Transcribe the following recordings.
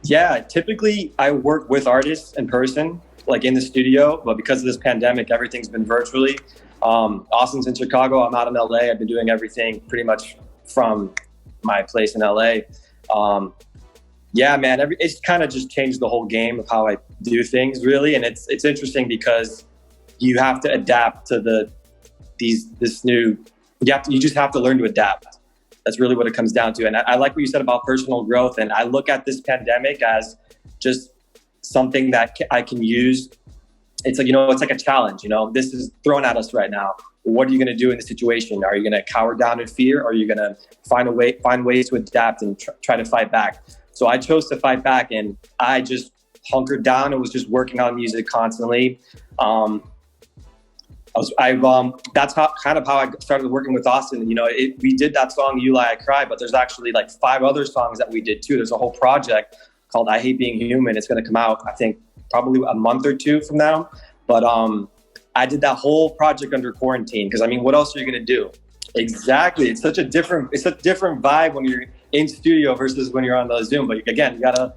Yeah, typically I work with artists in person, like in the studio, but because of this pandemic, everything's been virtually. Austin's in Chicago. I'm out in LA. I've been doing everything pretty much from my place in LA. Um, yeah, man, it's kind of just changed the whole game of how I do things, really. And it's interesting because you have to adapt to this new. You just have to learn to adapt. That's really what it comes down to. And I like what you said about personal growth. And I look at this pandemic as just something that I can use. It's like, it's like a challenge, this is thrown at us right now. What are you going to do in the situation? Are you going to cower down in fear? Or are you going to find ways to adapt and try to fight back? So I chose to fight back, and I just hunkered down and was just working on music constantly. That's kind of how I started working with Austin. We did that song "You Lie, I Cry," but there's actually like 5 other songs that we did too. There's a whole project called "I Hate Being Human." It's going to come out, I think, probably a month or 2 from now. But I did that whole project under quarantine because what else are you going to do? Exactly. It's a different vibe when you're in studio versus when you're on the Zoom. But again, you gotta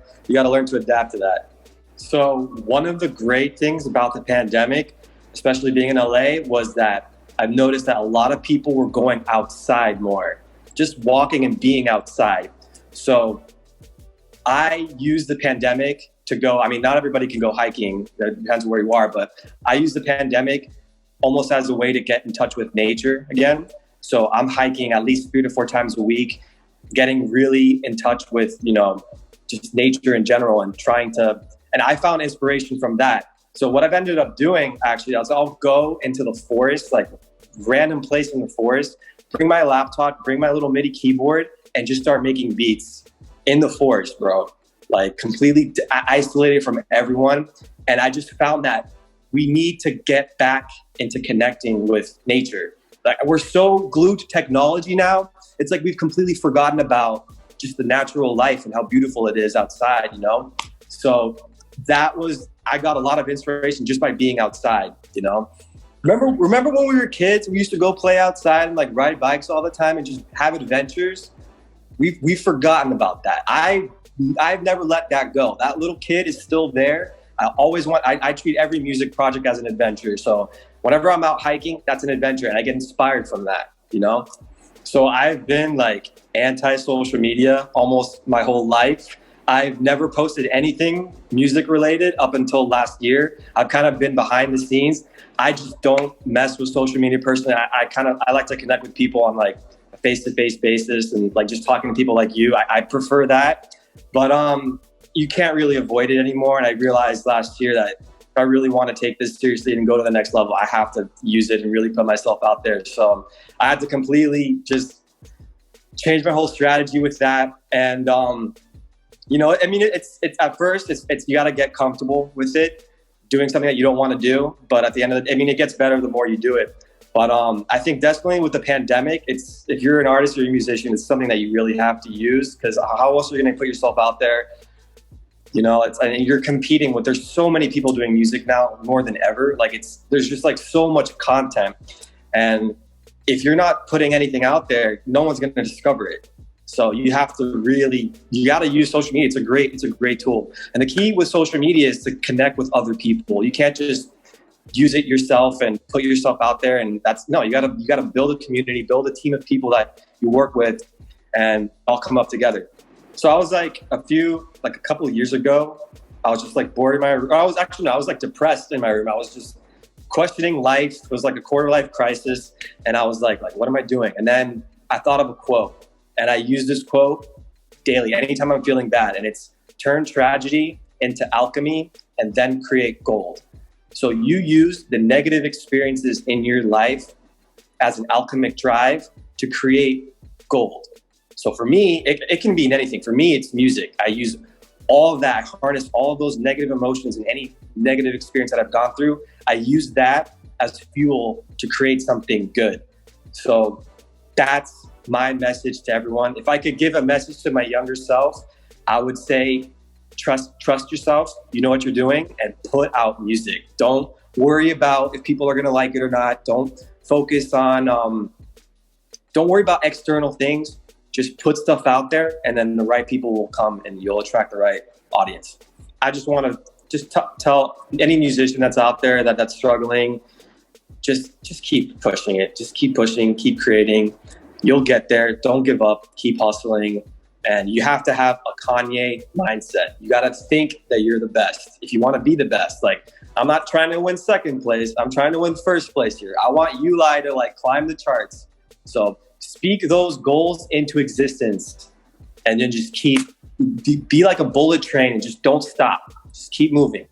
learn to adapt to that. So one of the great things about the pandemic, especially being in LA, was that I've noticed that a lot of people were going outside more, just walking and being outside. So I use the pandemic to go. Not everybody can go hiking. It depends where you are, but I use the pandemic almost as a way to get in touch with nature again. So I'm hiking at least 3 to 4 times a week, getting really in touch with, just nature in general and and I found inspiration from that. So what I've ended up doing actually, I'll go into the forest, like random place in the forest, bring my laptop, bring my little MIDI keyboard, and just start making beats in the forest, bro. Like completely isolated from everyone. And I just found that we need to get back into connecting with nature. Like we're so glued to technology now. It's like we've completely forgotten about just the natural life and how beautiful it is outside, So I got a lot of inspiration just by being outside, Remember when we were kids, we used to go play outside and like ride bikes all the time and just have adventures? We've forgotten about that. I've never let that go. That little kid is still there. I treat every music project as an adventure. So whenever I'm out hiking, that's an adventure, and I get inspired from that, So I've been like anti-social media almost my whole life. I've never posted anything music related up until last year. I've kind of been behind the scenes. I just don't mess with social media personally. I like to connect with people on like a face-to-face basis and like just talking to people like you. I prefer that, but you can't really avoid it anymore. And I realized last year that if I really want to take this seriously and go to the next level, I have to use it and really put myself out there. So I had to completely just change my whole strategy with that. And, it's at first, it's you got to get comfortable with it, doing something that you don't want to do. But at the end of it gets better the more you do it. But I think definitely with the pandemic, if you're an artist or a musician, it's something that you really have to use, because how else are you going to put yourself out there? And you're competing with, there's so many people doing music now more than ever. Like there's just like so much content. And if you're not putting anything out there, no one's going to discover it. So you got to use social media. It's a great tool. And the key with social media is to connect with other people. You can't just use it yourself and put yourself out there. And you got to build a community, build a team of people that you work with, and all come up together. So I was like a couple of years ago, I was just like bored in my room. I was like depressed in my room. I was just questioning life. It was like a quarter life crisis. And I was like, what am I doing? And then I thought of a quote, and I use this quote daily, anytime I'm feeling bad. And it's turn tragedy into alchemy and then create gold. So you use the negative experiences in your life as an alchemic drive to create gold. So for me, it can be in anything. For me, it's music. I use all of that, harness all of those negative emotions and any negative experience that I've gone through. I use that as fuel to create something good. So that's my message to everyone. If I could give a message to my younger self, I would say trust yourself. You know what you're doing, and put out music. Don't worry about if people are going to like it or not. Don't focus on, don't worry about external things. Just put stuff out there, and then the right people will come and you'll attract the right audience. I just want to just tell any musician that's out there that's struggling, just keep pushing it. Just keep pushing, keep creating. You'll get there. Don't give up. Keep hustling. And you have to have a Kanye mindset. You got to think that you're the best. If you want to be the best, like, I'm not trying to win second place. I'm trying to win first place here. I want Eli to like climb the charts. So speak those goals into existence, and then just be like a bullet train and just don't stop. Just keep moving.